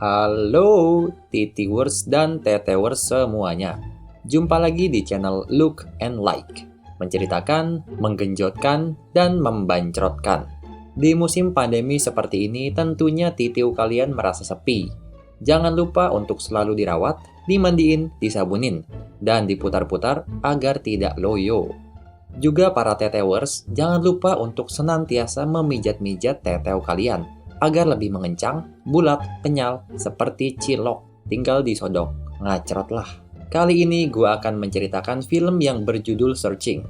Halo Titiwers dan Tetewers semuanya. Jumpa lagi di channel Look and Like, menceritakan, menggenjotkan, dan membancrotkan. Di musim pandemi seperti ini tentunya titiu kalian merasa sepi. Jangan lupa untuk selalu dirawat, dimandiin, disabunin, dan diputar-putar agar tidak loyo. Juga para tetewers, jangan lupa untuk senantiasa memijat-mijat teteu kalian agar lebih mengencang, bulat, kenyal, seperti cilok. Tinggal disodok, ngacrot lah. Kali ini gue akan menceritakan film yang berjudul Searching.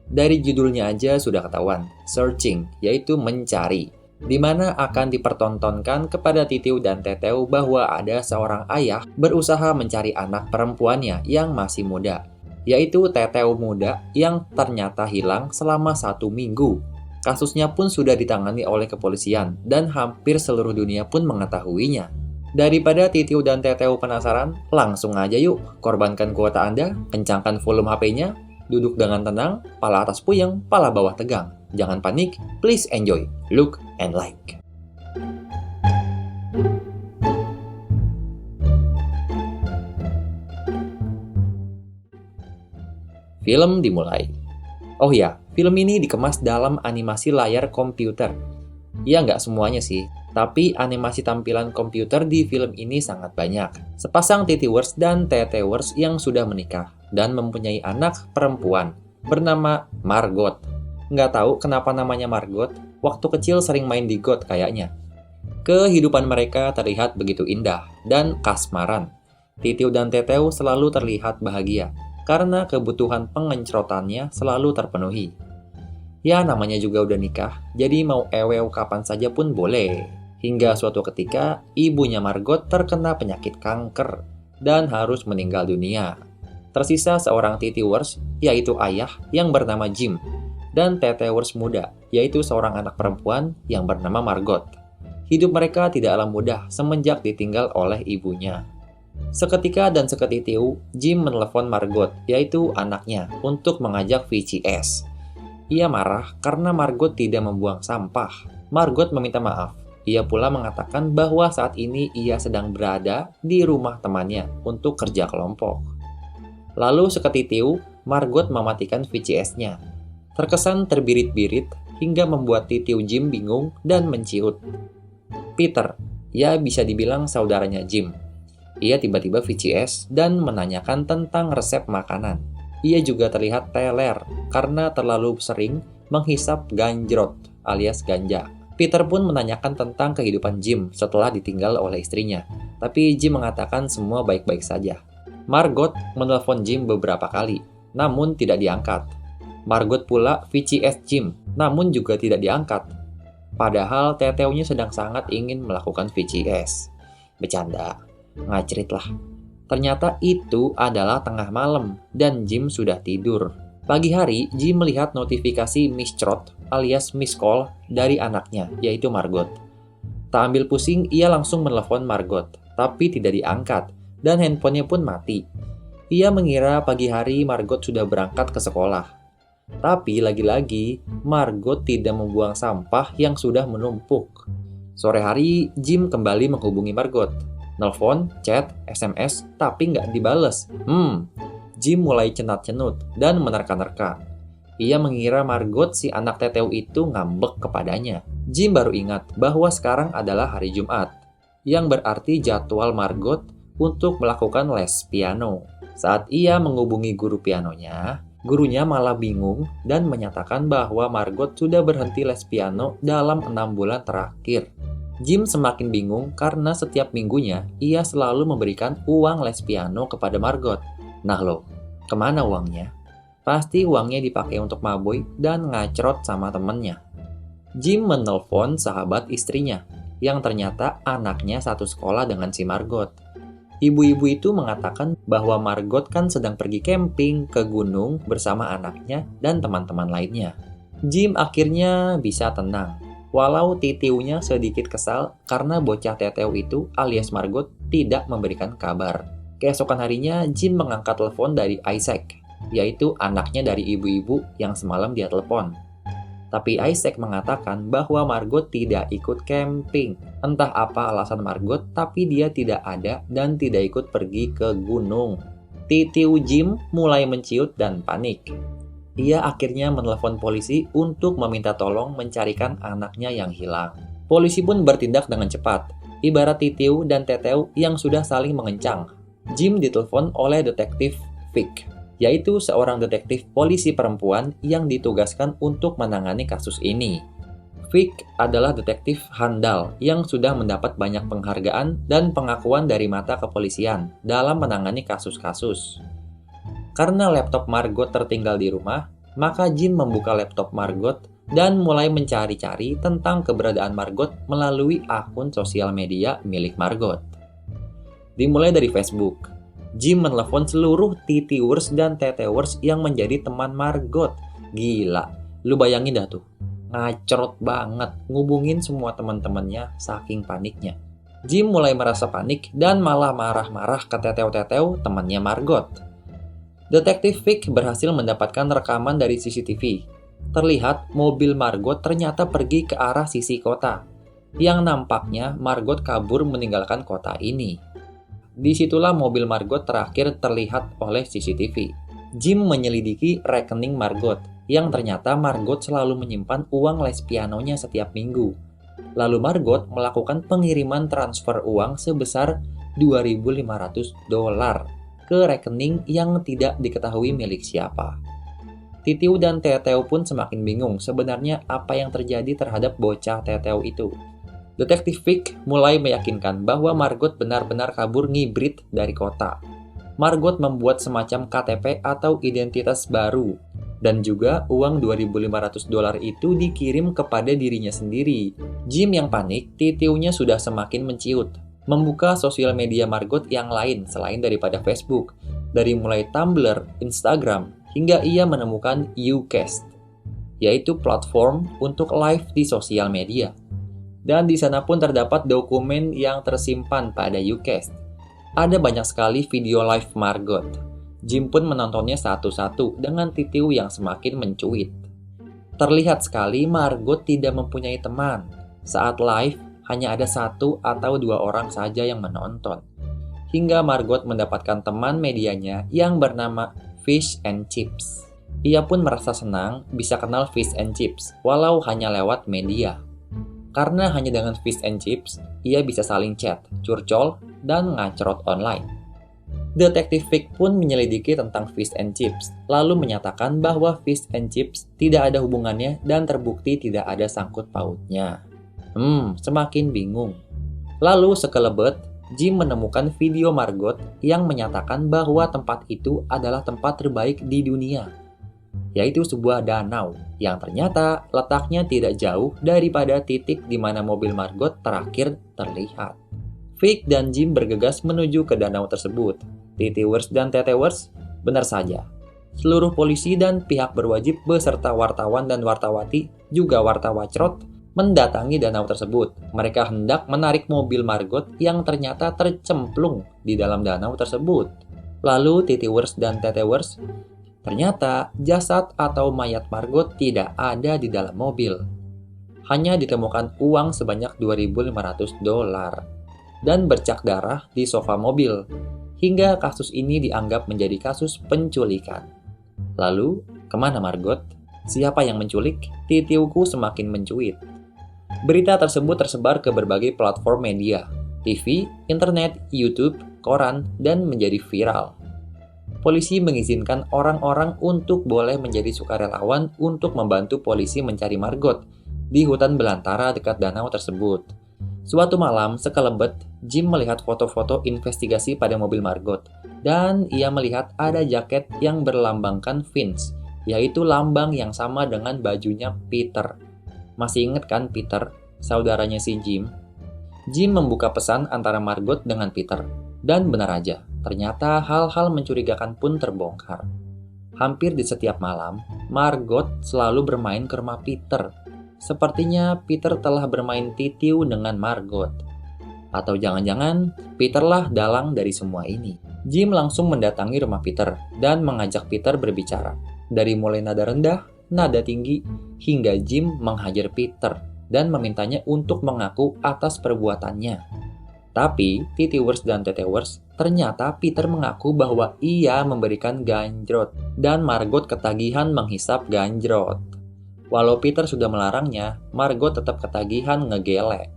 Dari judulnya aja sudah ketahuan, Searching, yaitu mencari. Di mana akan dipertontonkan kepada titiu dan teteu bahwa ada seorang ayah berusaha mencari anak perempuannya yang masih muda, yaitu teteu muda yang ternyata hilang selama 1 minggu. Kasusnya pun sudah ditangani oleh kepolisian dan hampir seluruh dunia pun mengetahuinya. Daripada titiu dan teteu penasaran, langsung aja yuk korbankan kuota Anda, kencangkan volume HP-nya, duduk dengan tenang, pala atas puyeng, pala bawah tegang. Jangan panik, please enjoy, look and like. Film dimulai. Oh ya, film ini dikemas dalam animasi layar komputer. Ya nggak semuanya sih, tapi animasi tampilan komputer di film ini sangat banyak. Sepasang titiwers dan tetewers yang sudah menikah dan mempunyai anak perempuan bernama Margot. Nggak tahu kenapa namanya Margot, waktu kecil sering main di got kayaknya. Kehidupan mereka terlihat begitu indah dan kasmaran. Titiu dan teteu selalu terlihat bahagia karena kebutuhan pengencrotannya selalu terpenuhi. Ya namanya juga udah nikah, jadi mau ewew kapan saja pun boleh. Hingga suatu ketika, ibunya Margot terkena penyakit kanker dan harus meninggal dunia. Tersisa seorang titiwers, yaitu ayah yang bernama Jim, dan tetewers muda, yaitu seorang anak perempuan yang bernama Margot. Hidup mereka tidaklah mudah semenjak ditinggal oleh ibunya. Seketika dan seketitiu, Jim menelepon Margot, yaitu anaknya, untuk mengajak VCS. Ia marah karena Margot tidak membuang sampah. Margot meminta maaf. Ia pula mengatakan bahwa saat ini ia sedang berada di rumah temannya untuk kerja kelompok. Lalu seketitiu, Margot mematikan VCS-nya. Terkesan terbirit-birit hingga membuat titiu Jim bingung dan menciut. Peter, ya bisa dibilang saudaranya Jim. Ia tiba-tiba VCS dan menanyakan tentang resep makanan. Ia juga terlihat teler karena terlalu sering menghisap ganjrot alias ganja. Peter pun menanyakan tentang kehidupan Jim setelah ditinggal oleh istrinya. Tapi Jim mengatakan semua baik-baik saja. Margot menelpon Jim beberapa kali, namun tidak diangkat. Margot pula VCS Jim, namun juga tidak diangkat. Padahal teteunya sedang sangat ingin melakukan VCS. Bercanda. Ngacrit lah. Ternyata itu adalah tengah malam dan Jim sudah tidur. Pagi hari, Jim melihat notifikasi miss Trot alias miss call dari anaknya, yaitu Margot. Tak ambil pusing, ia langsung menelepon Margot, tapi tidak diangkat dan handphonenya pun mati. Ia mengira pagi hari Margot sudah berangkat ke sekolah. Tapi lagi-lagi, Margot tidak membuang sampah yang sudah menumpuk. Sore hari, Jim kembali menghubungi Margot. Nelfon, chat, SMS, tapi nggak dibales. Jim mulai cenat-cenut dan menerka-nerka. Ia mengira Margot si anak teteu itu ngambek kepadanya. Jim baru ingat bahwa sekarang adalah hari Jumat, yang berarti jadwal Margot untuk melakukan les piano. Saat ia menghubungi guru pianonya, gurunya malah bingung dan menyatakan bahwa Margot sudah berhenti les piano dalam 6 bulan terakhir. Jim semakin bingung karena setiap minggunya ia selalu memberikan uang les piano kepada Margot. Nah loh, kemana uangnya? Pasti uangnya dipakai untuk maboy dan ngacrot sama temennya. Jim menelpon sahabat istrinya, yang ternyata anaknya satu sekolah dengan si Margot. Ibu-ibu itu mengatakan bahwa Margot kan sedang pergi camping ke gunung bersama anaknya dan teman-teman lainnya. Jim akhirnya bisa tenang. Walau titiunya sedikit kesal karena bocah teteu itu alias Margot tidak memberikan kabar. Keesokan harinya, Jim mengangkat telepon dari Isaac, yaitu anaknya dari ibu-ibu yang semalam dia telepon. Tapi Isaac mengatakan bahwa Margot tidak ikut camping. Entah apa alasan Margot, tapi dia tidak ada dan tidak ikut pergi ke gunung. Titiu Jim mulai menciut dan panik. Ia akhirnya menelepon polisi untuk meminta tolong mencarikan anaknya yang hilang. Polisi pun bertindak dengan cepat, ibarat Titiu dan Teteu yang sudah saling mengencang. Jim ditelepon oleh detektif Vic, yaitu seorang detektif polisi perempuan yang ditugaskan untuk menangani kasus ini. Vic adalah detektif handal yang sudah mendapat banyak penghargaan dan pengakuan dari mata kepolisian dalam menangani kasus-kasus. Karena laptop Margot tertinggal di rumah, maka Jim membuka laptop Margot dan mulai mencari-cari tentang keberadaan Margot melalui akun sosial media milik Margot. Dimulai dari Facebook, Jim menelepon seluruh Titiwers dan Tetewers yang menjadi teman Margot. Gila, lu bayangin dah tuh, ngacrot banget ngubungin semua teman-temannya saking paniknya. Jim mulai merasa panik dan malah marah-marah ke Teteu-Teteu temannya Margot. Detektif Vic berhasil mendapatkan rekaman dari CCTV. Terlihat mobil Margot ternyata pergi ke arah sisi kota, yang nampaknya Margot kabur meninggalkan kota ini. Disitulah mobil Margot terakhir terlihat oleh CCTV. Jim menyelidiki rekening Margot, yang ternyata Margot selalu menyimpan uang les pianonya setiap minggu. Lalu Margot melakukan pengiriman transfer uang sebesar $2.500 ke rekening yang tidak diketahui milik siapa. Titiu dan Teteu pun semakin bingung sebenarnya apa yang terjadi terhadap bocah Teteu itu. Detektif Vic mulai meyakinkan bahwa Margot benar-benar kabur ngibrit dari kota. Margot membuat semacam KTP atau identitas baru, dan juga uang $2.500 itu dikirim kepada dirinya sendiri. Jim yang panik, Titiunya sudah semakin menciut, membuka sosial media Margot yang lain selain daripada Facebook, dari mulai Tumblr, Instagram, hingga ia menemukan Ucast, yaitu platform untuk live di sosial media. Dan di sana pun terdapat dokumen yang tersimpan pada Ucast. Ada banyak sekali video live Margot. Jim pun menontonnya satu-satu dengan Titiu yang semakin mencuit. Terlihat sekali Margot tidak mempunyai teman. Saat live, hanya ada 1 atau 2 orang saja yang menonton. Hingga Margot mendapatkan teman medianya yang bernama Fish and Chips. Ia pun merasa senang bisa kenal Fish and Chips, walau hanya lewat media. Karena hanya dengan Fish and Chips, ia bisa saling chat, curcol, dan ngacrot online. Detektif Vic pun menyelidiki tentang Fish and Chips, lalu menyatakan bahwa Fish and Chips tidak ada hubungannya dan terbukti tidak ada sangkut pautnya. Semakin bingung. Lalu sekelebet, Jim menemukan video Margot yang menyatakan bahwa tempat itu adalah tempat terbaik di dunia, yaitu sebuah danau yang ternyata letaknya tidak jauh daripada titik di mana mobil Margot terakhir terlihat. Vic dan Jim bergegas menuju ke danau tersebut. Titiwers dan Tetewers, benar saja. Seluruh polisi dan pihak berwajib beserta wartawan dan wartawati, juga wartawacrot, mendatangi danau tersebut. Mereka hendak menarik mobil Margot yang ternyata tercemplung di dalam danau tersebut. Lalu Titiwers dan Tetewers, ternyata jasad atau mayat Margot tidak ada di dalam mobil. Hanya ditemukan uang sebanyak $2.500 dan bercak darah di sofa mobil, hingga kasus ini dianggap menjadi kasus penculikan. Lalu, kemana Margot? Siapa yang menculik? Titiuku semakin mencuit. Berita tersebut tersebar ke berbagai platform media, TV, internet, YouTube, koran, dan menjadi viral. Polisi mengizinkan orang-orang untuk boleh menjadi sukarelawan untuk membantu polisi mencari Margot di hutan belantara dekat danau tersebut. Suatu malam, sekelebet, Jim melihat foto-foto investigasi pada mobil Margot, dan ia melihat ada jaket yang berlambangkan Vince, yaitu lambang yang sama dengan bajunya Peter. Masih inget kan Peter, saudaranya si Jim? Jim membuka pesan antara Margot dengan Peter, dan benar aja, ternyata hal-hal mencurigakan pun terbongkar. Hampir di setiap malam, Margot selalu bermain ke rumah Peter. Sepertinya Peter telah bermain titiu dengan Margot. Atau jangan-jangan Peter lah dalang dari semua ini. Jim langsung mendatangi rumah Peter dan mengajak Peter berbicara. Dari mulai nada rendah, nada tinggi, hingga Jim menghajar Peter dan memintanya untuk mengaku atas perbuatannya. Tapi, Titiwers dan Tetewers, ternyata Peter mengaku bahwa ia memberikan ganjrot dan Margot ketagihan menghisap ganjrot. Walau Peter sudah melarangnya, Margot tetap ketagihan ngegele.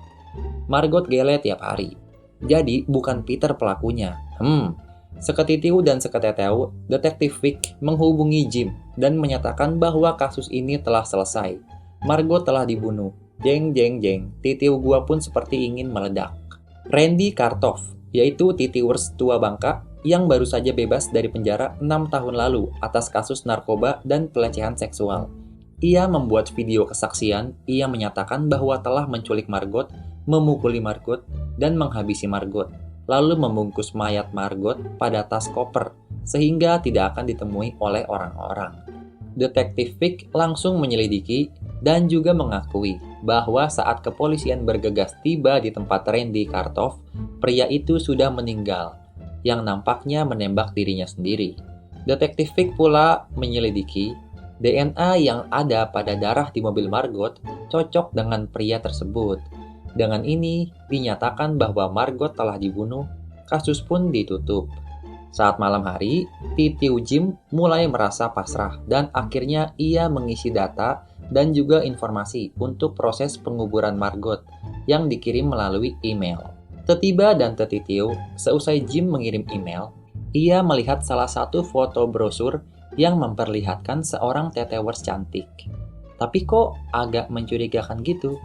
Margot gele tiap hari. Jadi, bukan Peter pelakunya. Seketitiu dan seketeteu, Detektif Vic menghubungi Jim dan menyatakan bahwa kasus ini telah selesai. Margot telah dibunuh. Jeng jeng jeng, titiu gua pun seperti ingin meledak. Randy Kartoff, yaitu Titiwers tua bangka yang baru saja bebas dari penjara 6 tahun lalu atas kasus narkoba dan pelecehan seksual. Ia membuat video kesaksian, ia menyatakan bahwa telah menculik Margot, memukuli Margot, dan menghabisi Margot, lalu membungkus mayat Margot pada tas koper, sehingga tidak akan ditemui oleh orang-orang. Detektif Vic langsung menyelidiki dan juga mengakui bahwa saat kepolisian bergegas tiba di tempat Randy Kartoff, pria itu sudah meninggal, yang nampaknya menembak dirinya sendiri. Detektif Vic pula menyelidiki DNA yang ada pada darah di mobil Margot cocok dengan pria tersebut. Dengan ini, dinyatakan bahwa Margot telah dibunuh, kasus pun ditutup. Saat malam hari, Titiu Jim mulai merasa pasrah dan akhirnya ia mengisi data dan juga informasi untuk proses penguburan Margot yang dikirim melalui email. Tetiba dan tetitiu, seusai Jim mengirim email, ia melihat salah satu foto brosur yang memperlihatkan seorang Tetewers cantik. Tapi kok agak mencurigakan gitu?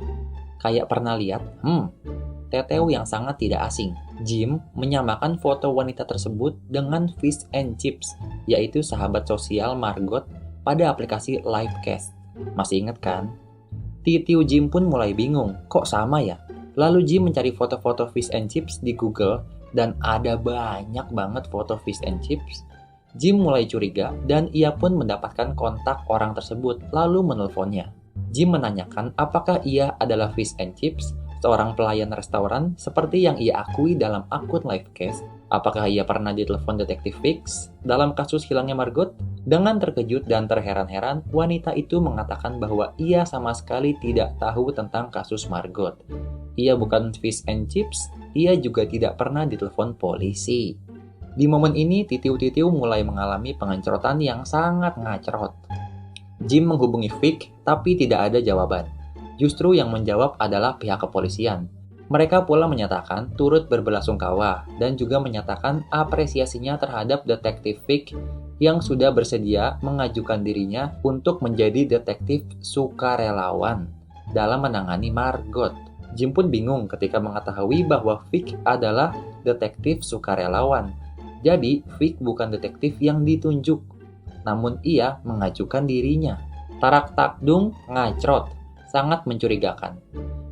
Kayak pernah lihat, teteu yang sangat tidak asing. Jim menyamakan foto wanita tersebut dengan Fish and Chips, yaitu sahabat sosial Margot pada aplikasi Livecast. Masih ingat kan? Titiu Jim pun mulai bingung, kok sama ya? Lalu Jim mencari foto-foto Fish and Chips di Google dan ada banyak banget foto Fish and Chips. Jim mulai curiga dan ia pun mendapatkan kontak orang tersebut lalu menelponnya. Jim menanyakan apakah ia adalah Fish and Chips, seorang pelayan restoran seperti yang ia akui dalam akun Livecast. Apakah ia pernah ditelepon Detektif Vic dalam kasus hilangnya Margot? Dengan terkejut dan terheran-heran, wanita itu mengatakan bahwa ia sama sekali tidak tahu tentang kasus Margot. Ia bukan Fish and Chips, ia juga tidak pernah ditelepon polisi. Di momen ini, titiu-titiu mulai mengalami pengencrotan yang sangat ngacrot. Jim menghubungi Vic, tapi tidak ada jawaban. Justru yang menjawab adalah pihak kepolisian. Mereka pula menyatakan turut berbelasungkawa dan juga menyatakan apresiasinya terhadap Detektif Vic yang sudah bersedia mengajukan dirinya untuk menjadi detektif sukarelawan dalam menangani Margot. Jim pun bingung ketika mengetahui bahwa Vic adalah detektif sukarelawan. Jadi, Vic bukan detektif yang ditunjuk, namun ia mengajukan dirinya. Tarak takdung ngacrot, sangat mencurigakan.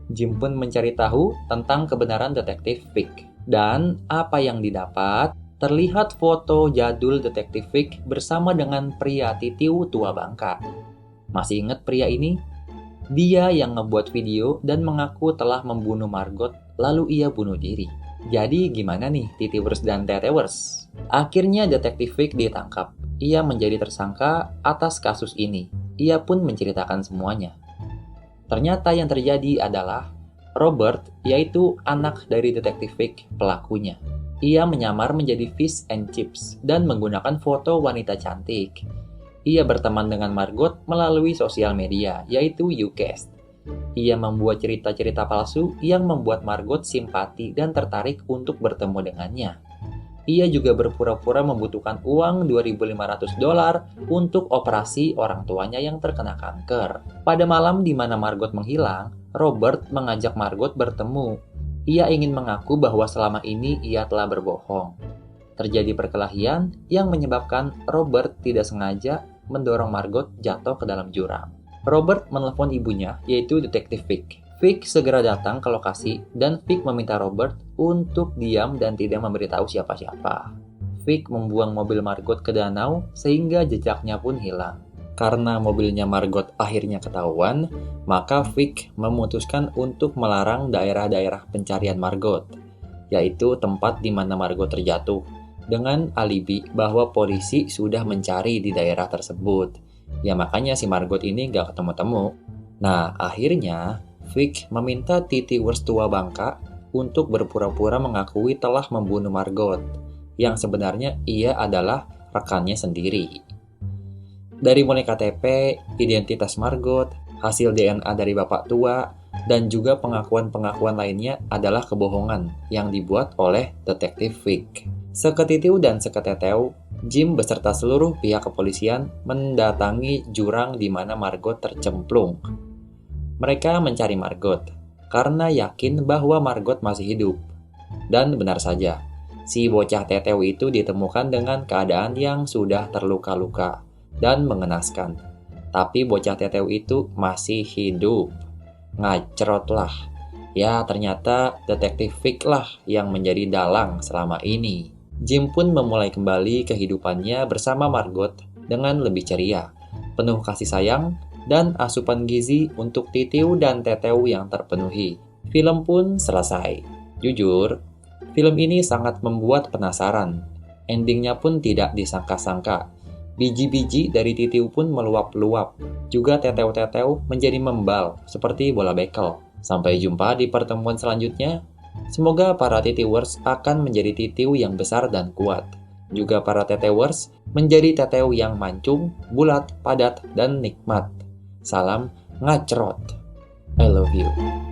Jim pun mencari tahu tentang kebenaran detektif Vic. Dan apa yang didapat? Terlihat foto jadul detektif Vic bersama dengan pria titiu tua bangka. Masih ingat pria ini? Dia yang ngebuat video dan mengaku telah membunuh Margot, lalu ia bunuh diri. Jadi gimana nih Titiwers dan Tetewers? Akhirnya Detektif Vic ditangkap. Ia menjadi tersangka atas kasus ini. Ia pun menceritakan semuanya. Ternyata yang terjadi adalah Robert, yaitu anak dari Detektif Vic, pelakunya. Ia menyamar menjadi Fish and Chips dan menggunakan foto wanita cantik. Ia berteman dengan Margot melalui sosial media, yaitu Ucast. Ia membuat cerita-cerita palsu yang membuat Margot simpati dan tertarik untuk bertemu dengannya. Ia juga berpura-pura membutuhkan uang $2.500 untuk operasi orang tuanya yang terkena kanker. Pada malam di mana Margot menghilang, Robert mengajak Margot bertemu. Ia ingin mengaku bahwa selama ini ia telah berbohong. Terjadi perkelahian yang menyebabkan Robert tidak sengaja mendorong Margot jatuh ke dalam jurang. Robert menelpon ibunya, yaitu Detektif Vic. Vic segera datang ke lokasi dan Vic meminta Robert untuk diam dan tidak memberitahu siapa-siapa. Vic membuang mobil Margot ke danau sehingga jejaknya pun hilang. Karena mobilnya Margot akhirnya ketahuan, maka Vic memutuskan untuk melarang daerah-daerah pencarian Margot, yaitu tempat di mana Margot terjatuh, dengan alibi bahwa polisi sudah mencari di daerah tersebut. Ya makanya si Margot ini nggak ketemu-temu. Nah, akhirnya Vic meminta Titi-Wers tua bangka untuk berpura-pura mengakui telah membunuh Margot, yang sebenarnya ia adalah rekannya sendiri. Dari mulai KTP, identitas Margot, hasil DNA dari bapak tua, dan juga pengakuan-pengakuan lainnya adalah kebohongan yang dibuat oleh detektif Vic. Seketitiu dan seketeteu, Jim beserta seluruh pihak kepolisian mendatangi jurang di mana Margot tercemplung. Mereka mencari Margot karena yakin bahwa Margot masih hidup. Dan benar saja, si bocah teteu itu ditemukan dengan keadaan yang sudah terluka-luka dan mengenaskan. Tapi bocah teteu itu masih hidup. Ngacrot lah. Ya, ternyata detektif Vic lah yang menjadi dalang selama ini. Jim pun memulai kembali kehidupannya bersama Margot dengan lebih ceria, penuh kasih sayang, dan asupan gizi untuk titiu dan teteu yang terpenuhi. Film pun selesai. Jujur, film ini sangat membuat penasaran. Endingnya pun tidak disangka-sangka. Biji-biji dari titiu pun meluap-luap. Juga teteu-teteu menjadi membal seperti bola bekel. Sampai jumpa di pertemuan selanjutnya. Semoga para titiwers akan menjadi titiu yang besar dan kuat. Juga para tetewers menjadi teteu yang mancung, bulat, padat, dan nikmat. Salam ngacrot. I love you.